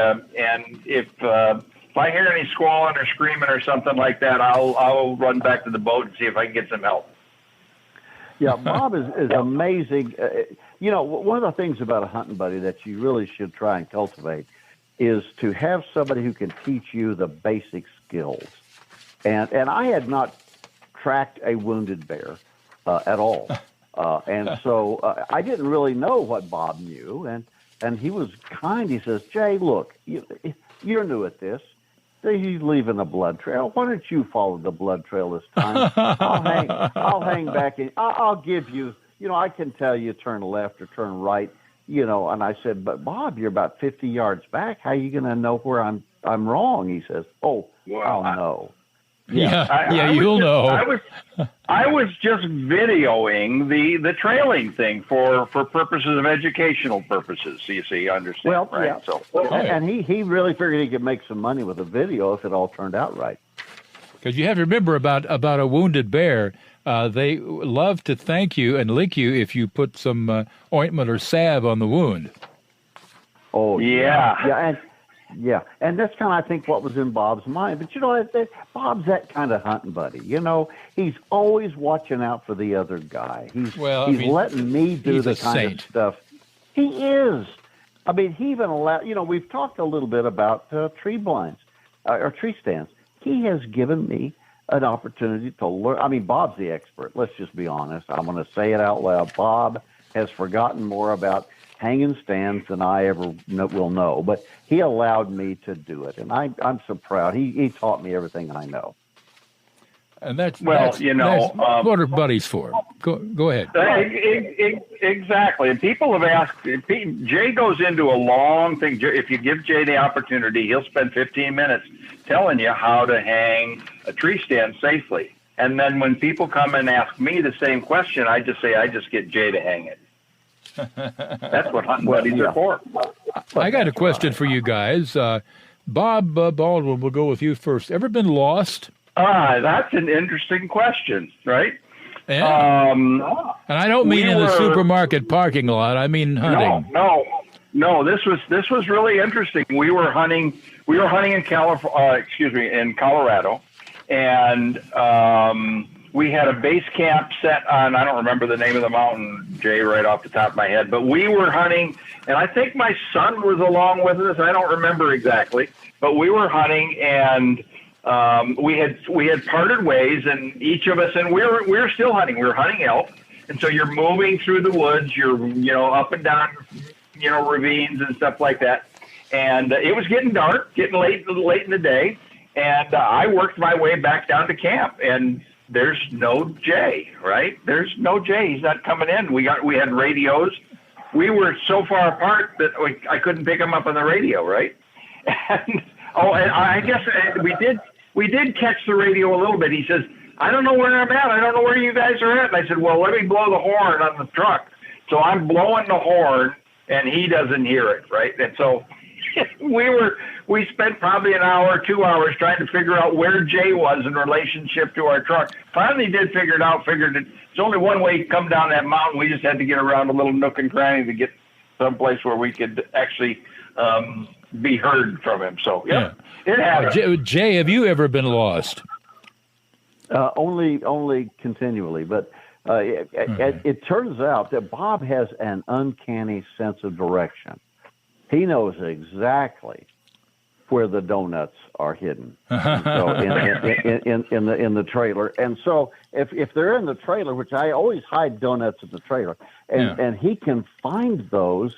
Speaker 2: if I hear any squalling or screaming or something like that, I'll run back to the boat and see if I can get some help.
Speaker 3: Yeah, Bob is amazing. One of the things about a hunting buddy that you really should try and cultivate is to have somebody who can teach you the basic skills. And I had not tracked a wounded bear at all. And so I didn't really know what Bob knew. And he was kind. He says, Jay, look, you're new at this. He's leaving a blood trail. Why don't you follow the blood trail this time? I'll hang back. I'll give you, I can tell you turn left or turn right. And I said, but Bob, you're about 50 yards back. How are you going to know where I'm wrong? He says, oh, I'll know.
Speaker 1: Yeah, you'll know.
Speaker 2: I was just videoing the trailing thing for purposes of educational purposes. So you understand,
Speaker 3: well,
Speaker 2: right?
Speaker 3: Yeah.
Speaker 2: So,
Speaker 3: and he really figured he could make some money with a video if it all turned out right.
Speaker 1: Because you have to remember about a wounded bear. They love to thank you and lick you if you put some ointment or salve on the wound.
Speaker 3: Oh,
Speaker 2: yeah.
Speaker 3: And that's kind of, I think, what was in Bob's mind. But, Bob's that kind of hunting buddy. He's always watching out for the other guy. He's letting me do the kind of stuff. He is. I mean, he even allowed, we've talked a little bit about tree blinds or tree stands. He has given me an opportunity to learn. I mean, Bob's the expert. Let's just be honest. I'm going to say it out loud. Bob has forgotten more about hanging stands than I ever will know, but he allowed me to do it, and I'm so proud. He taught me everything I know.
Speaker 1: And that's
Speaker 2: what
Speaker 1: are buddies for? Go ahead.
Speaker 2: Exactly. And people have asked. Jay goes into a long thing. If you give Jay the opportunity, he'll spend 15 minutes telling you how to hang a tree stand safely. And then when people come and ask me the same question, I just say, I just get Jay to hang it. That's what hunting buddies are for.
Speaker 1: I got a question for you guys. Bob Baldwin, we'll go with you first. Ever been lost?
Speaker 2: That's an interesting question, right?
Speaker 1: Yeah. And I don't mean in the supermarket parking lot. I mean hunting.
Speaker 2: No. This was really interesting. We were hunting in Colorado, and we had a base camp set on, I don't remember the name of the mountain, Jay, right off the top of my head, but we were hunting, and I think my son was along with us. I don't remember exactly, but we were hunting, and we had parted ways, and each of us, and we were still hunting. We were hunting elk, and so you're moving through the woods. You're up and down, ravines and stuff like that. And it was getting dark, getting late in the day, and I worked my way back down to camp, and there's no Jay, right? There's no Jay. He's not coming in. We had radios. We were so far apart that I couldn't pick him up on the radio, right? And I guess we did catch the radio a little bit. He says, I don't know where I'm at. I don't know where you guys are at. And I said, well, let me blow the horn on the truck. So I'm blowing the horn, and he doesn't hear it, right? And so we spent probably an hour, 2 hours trying to figure out where Jay was in relationship to our truck. Finally did figure it out, figured it's only one way to come down that mountain. We just had to get around a little nook and cranny to get someplace where we could actually be heard from him. So, yeah. It happened.
Speaker 1: Jay, have you ever been lost?
Speaker 3: Only continually, but it turns out that Bob has an uncanny sense of direction. He knows exactly where the donuts are hidden. So in the trailer, and so if they're in the trailer, which I always hide donuts in the trailer, and he can find those,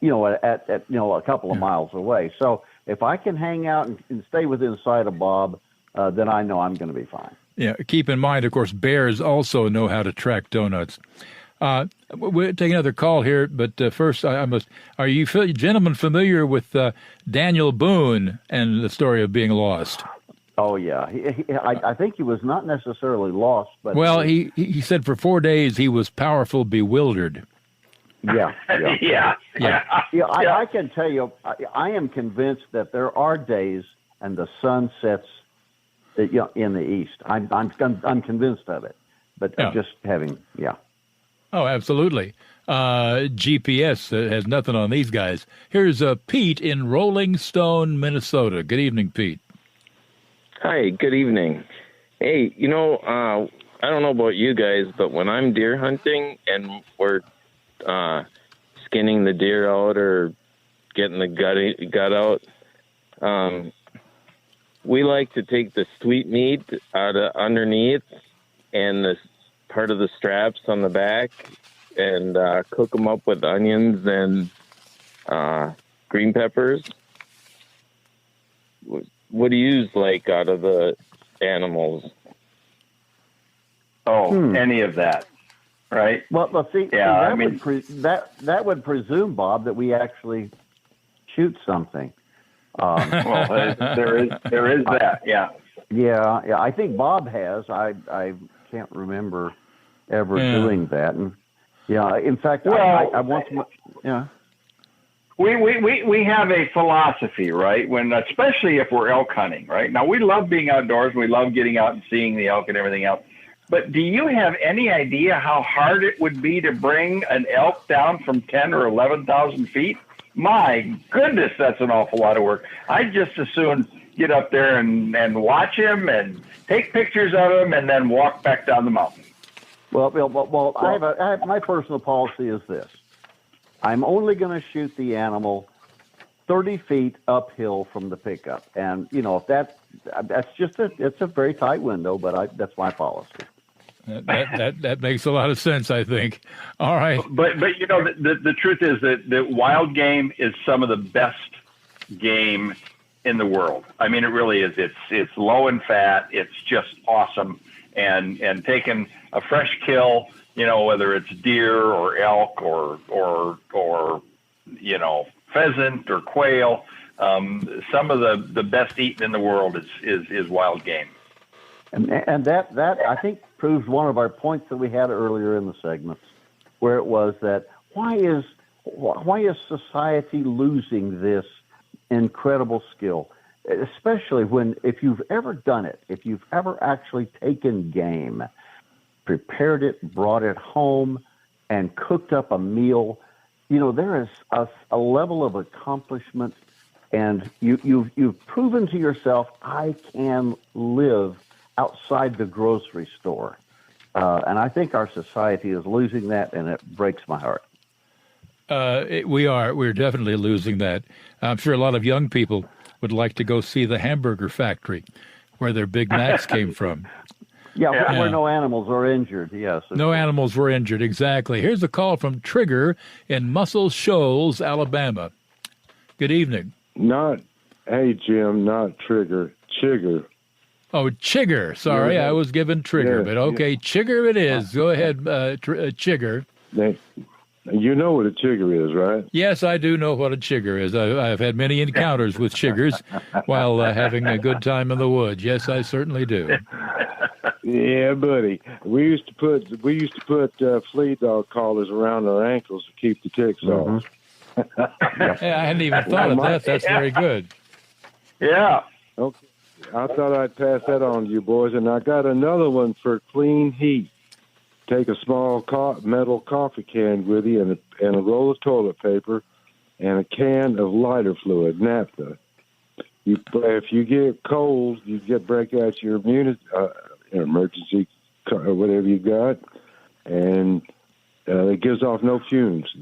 Speaker 3: at a couple of miles away. So if I can hang out and stay within sight of Bob, then I know I'm going to be fine.
Speaker 1: Yeah, keep in mind, of course, bears also know how to track donuts. We'll take another call here, but first I must. Are you gentlemen familiar with Daniel Boone and the story of being lost?
Speaker 3: Oh yeah, I think he was not necessarily lost, but
Speaker 1: well, he said for 4 days he was powerful, bewildered.
Speaker 3: Yeah.
Speaker 2: Yeah.
Speaker 3: I can tell you, I am convinced that there are days and the sun sets in the east. I'm convinced of it, but just having
Speaker 1: Oh, absolutely. GPS has nothing on these guys. Here's Pete in Rolling Stone, Minnesota. Good evening, Pete.
Speaker 9: Hi, good evening. Hey, I don't know about you guys, but when I'm deer hunting and we're skinning the deer out or getting the gut out, we like to take the sweet meat out of underneath and the part of the straps on the back and cook them up with onions and green peppers. What do you like out of the animals?
Speaker 2: Oh, any of that, right?
Speaker 3: Well, see,
Speaker 2: yeah,
Speaker 3: that would presume, Bob, that we actually shoot something.
Speaker 2: Well, there is that, yeah.
Speaker 3: Yeah. I think Bob has. I can't remember ever doing that. And in fact, I once. Yeah.
Speaker 2: We have a philosophy, right? Especially if we're elk hunting, right? Now we love being outdoors and we love getting out and seeing the elk and everything else. But do you have any idea how hard it would be to bring an elk down from 10 or 11,000 feet? My goodness, that's an awful lot of work. I'd just as soon get up there and watch him and take pictures of him and then walk back down the mountain.
Speaker 3: Well, I have my personal policy is this. I'm only going to shoot the animal 30 feet uphill from the pickup. And, if that's just it's a very tight window, but that's my policy.
Speaker 1: That makes a lot of sense, I think. All right.
Speaker 2: But the truth is that wild game is some of the best game in the world. I mean, it really is. It's low in fat. It's just awesome. And taking a fresh kill, whether it's deer or elk or pheasant or quail, some of the best eaten in the world is wild game.
Speaker 3: And that I think proves one of our points that we had earlier in the segments, where it was that why is society losing this incredible skill, especially if you've ever done it, if you've ever actually taken game, prepared it, brought it home, and cooked up a meal. There is a level of accomplishment, and you've proven to yourself, I can live outside the grocery store. And I think our society is losing that, and it breaks my heart.
Speaker 1: We're definitely losing that. I'm sure a lot of young people would like to go see the hamburger factory where their Big Macs came from.
Speaker 3: Where no animals are injured, yes.
Speaker 1: No animals were injured, exactly. Here's a call from Trigger in Muscle Shoals, Alabama. Good evening.
Speaker 10: Hey, Jim, not Trigger, Chigger.
Speaker 1: Oh, Chigger. Sorry, I was given Trigger, but okay, Chigger it is. Go ahead, Chigger.
Speaker 10: You know what a chigger is, right?
Speaker 1: Yes, I do know what a chigger is. I've had many encounters with chiggers while having a good time in the woods. Yes, I certainly do.
Speaker 10: Yeah, buddy. We used to put flea dog collars around our ankles to keep the ticks off.
Speaker 1: Yeah, I hadn't even thought of that. That's very good.
Speaker 2: Yeah.
Speaker 10: Okay. I thought I'd pass that on to you boys, and I got another one for clean heat. Take a small metal coffee can with you and a roll of toilet paper and a can of lighter fluid, naphtha. If you get cold, you break out your emergency whatever you got, and it gives off no fumes,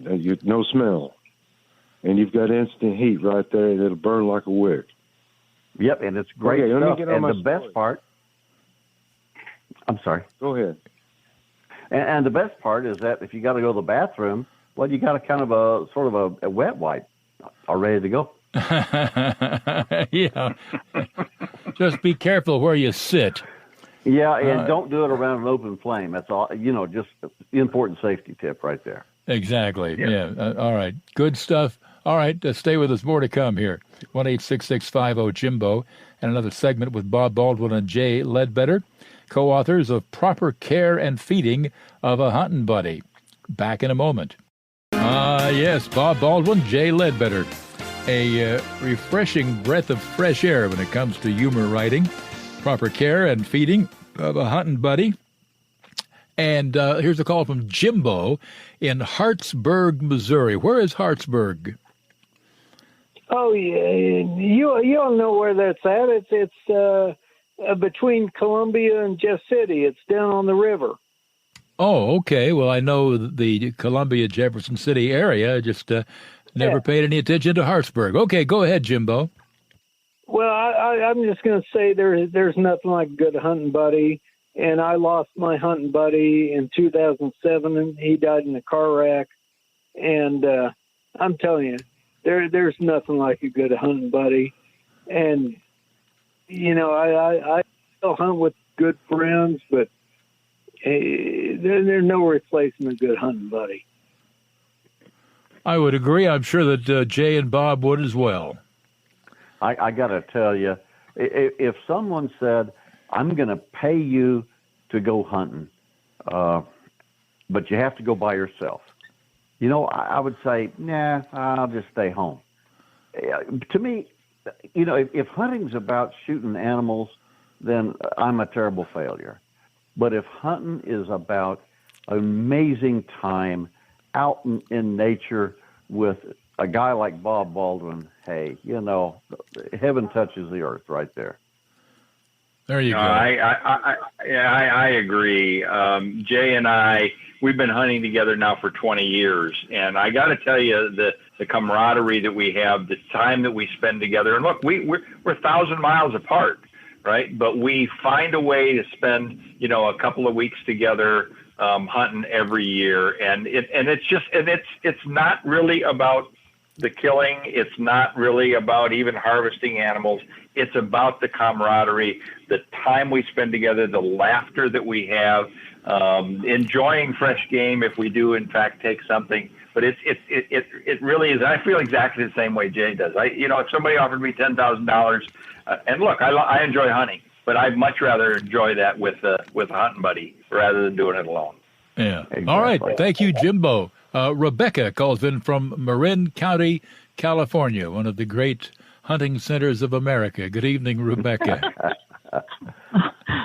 Speaker 10: no smell, and you've got instant heat right there, and it'll burn like a wick.
Speaker 3: Yep, and it's great stuff. And the best part, I'm sorry.
Speaker 10: Go ahead.
Speaker 3: And the best part is that if you got to go to the bathroom, well, you got a kind of a wet wipe all ready to go.
Speaker 1: Yeah. Just be careful where you sit.
Speaker 3: Yeah, and don't do it around an open flame. That's all. Just the important safety tip right there.
Speaker 1: Exactly. Yeah. All right. Good stuff. All right. Stay with us. More to come here. 1-866-50-JIMBO. And another segment with Bob Baldwin and Jay Ledbetter, co-authors of Proper Care and Feeding of a Huntin' Buddy. Back in a moment. Yes, Bob Baldwin, Jay Ledbetter. A refreshing breath of fresh air when it comes to humor writing. Proper Care and Feeding of a Huntin' Buddy. And here's a call from Jimbo in Hartsburg, Missouri. Where is Hartsburg?
Speaker 11: Oh, yeah. You all know where that's at. It's between Columbia and Jeff City. It's down on the river.
Speaker 1: Oh, okay. Well, I know the Columbia, Jefferson City area. I just never paid any attention to Hartsburg. Okay, go ahead, Jimbo.
Speaker 11: Well, I'm just going to say there's nothing like a good hunting buddy. And I lost my hunting buddy in 2007, and he died in a car wreck. And I'm telling you, there's nothing like a good hunting buddy. And, I still hunt with good friends, but there's no replacing a good hunting buddy.
Speaker 1: I would agree. I'm sure that Jay and Bob would as well.
Speaker 3: I got to tell you, if someone said, I'm going to pay you to go hunting, but you have to go by yourself, I would say, nah, I'll just stay home. To me, if hunting's about shooting animals, then I'm a terrible failure. But if hunting is about an amazing time out in nature with a guy like Bob Baldwin, hey, heaven touches the earth right there.
Speaker 1: There you go.
Speaker 2: I agree. Jay and I, we've been hunting together now for 20 years, and I got to tell you the camaraderie that we have, the time that we spend together. And look, we're 1,000 miles apart, right? But we find a way to spend, a couple of weeks together hunting every year, and it's not really about the killing. It's not really about even harvesting animals. It's about the camaraderie, the time we spend together, the laughter that we have, enjoying fresh game if we do in fact take something. But it really is. I feel exactly the same way Jay does. If somebody offered me $10,000, and look, I enjoy hunting, but I'd much rather enjoy that with a hunting buddy rather than doing it alone.
Speaker 1: Yeah.
Speaker 3: Exactly.
Speaker 1: All right. Thank you, Jimbo. Rebecca calls in from Marin County, California, one of the great hunting centers of America. Good evening, Rebecca.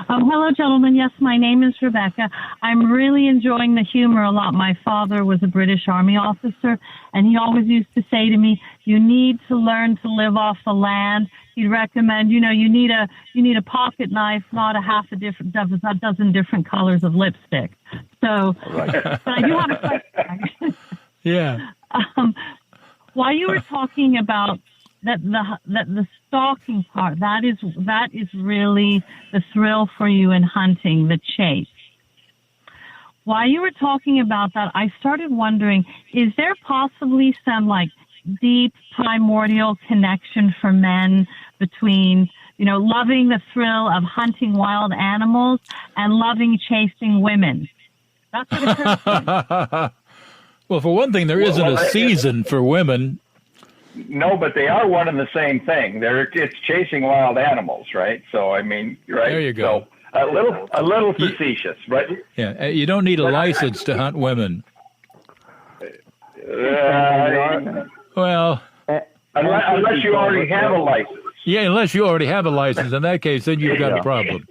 Speaker 12: Hello, gentlemen. Yes, my name is Rebecca. I'm really enjoying the humor a lot. My father was a British Army officer, and he always used to say to me, you need to learn to live off the land. He'd recommend, you need a pocket knife, not a dozen different colors of lipstick. So, but I do have a question.
Speaker 1: Yeah.
Speaker 12: While you were talking about the stalking part, that is really the thrill for you in hunting, the chase. While you were talking about that, I started wondering, is there possibly some deep primordial connection for men between, loving the thrill of hunting wild animals and loving chasing women? That's what occurs to me.
Speaker 1: Well, for one thing, there isn't a season for women.
Speaker 2: No, but they are one and the same thing. It's chasing wild animals, right? So, right?
Speaker 1: There you go.
Speaker 2: So, a little facetious, but
Speaker 1: yeah, you don't need a license to hunt women. Well,
Speaker 2: unless you already have a license.
Speaker 1: Yeah, unless you already have a license. In that case, then you've got a problem.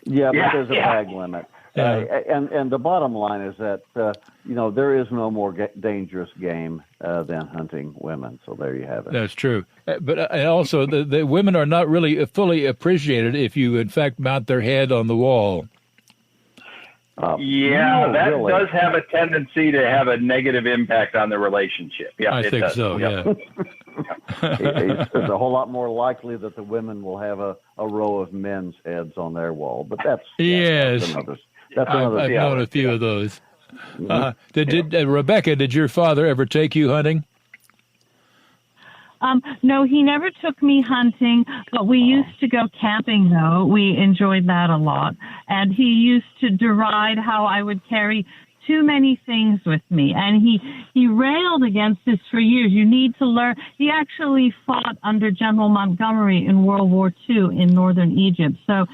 Speaker 3: Yeah, but there's a bag limit. And the bottom line is that, there is no more dangerous game than hunting women. So there you have it.
Speaker 1: That's true. But also, the women are not really fully appreciated if you, in fact, mount their head on the wall.
Speaker 2: That
Speaker 3: really
Speaker 2: does have a tendency to have a negative impact on the relationship. Yeah,
Speaker 1: I think so, yeah.
Speaker 3: It's a whole lot more likely that the women will have a row of men's heads on their wall. But that's another
Speaker 1: I've known a few of those. Rebecca, did your father ever take you hunting?
Speaker 12: No, he never took me hunting, but we used to go camping, though. We enjoyed that a lot. And he used to deride how I would carry too many things with me. And he railed against this for years. You need to learn. He actually fought under General Montgomery in World War II in northern Egypt. So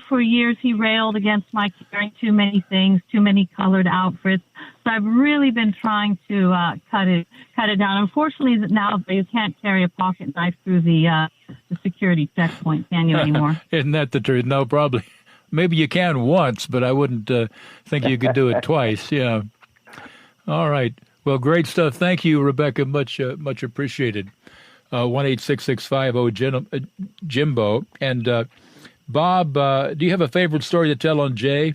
Speaker 12: for years, he railed against my carrying too many things, too many colored outfits. So I've really been trying to cut it down. Unfortunately, now you can't carry a pocket knife through the security checkpoint, can you, anymore?
Speaker 1: Isn't that the truth? No, probably. Maybe you can once, but I wouldn't think you could do it twice. Yeah. All right. Well, great stuff. Thank you, Rebecca. Much appreciated. 1-866-50-JIMBO. And Bob, do you have a favorite story to tell on Jay?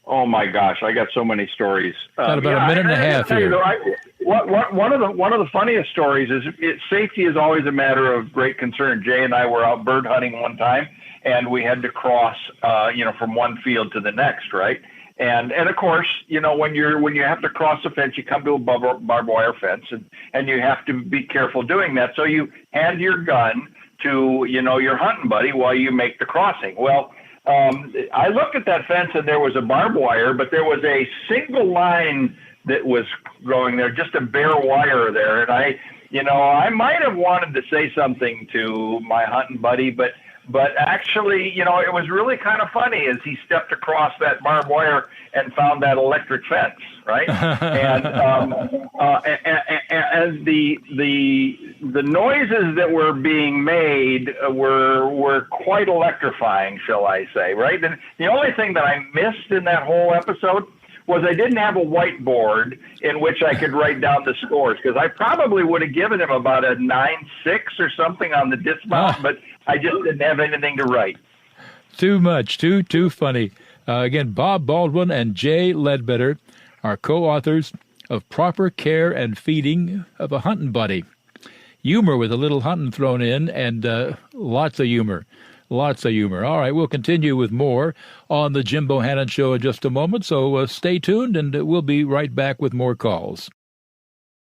Speaker 2: Oh my gosh, I got so many stories.
Speaker 1: Got about a minute and a half here.
Speaker 2: One of the funniest stories is safety is always a matter of great concern. Jay and I were out bird hunting one time, and we had to cross, from one field to the next, right? And of course, when you have to cross a fence, you come to a barbed wire fence, and you have to be careful doing that. So you hand your gun to your hunting buddy while you make the crossing. Well, I looked at that fence and there was a barbed wire, but there was a single line that was growing there, just a bare wire there. And I might have wanted to say something to my hunting buddy, but actually, it was really kind of funny as he stepped across that barbed wire and found that electric fence, right? and the noises that were being made were quite electrifying, shall I say, right? And the only thing that I missed in that whole episode was I didn't have a whiteboard in which I could write down the scores, because I probably would have given him about a 9-6 or something on the dismount, but I just didn't have anything to write.
Speaker 1: Too much, too funny. Again, Bob Baldwin and Jay Ledbetter are co-authors of Proper Care and Feeding of a Huntin' Buddy. Humor with a little hunting thrown in, and lots of humor. Lots of humor. All right, we'll continue with more on the Jim Bohannon Show in just a moment, so stay tuned, and we'll be right back with more calls.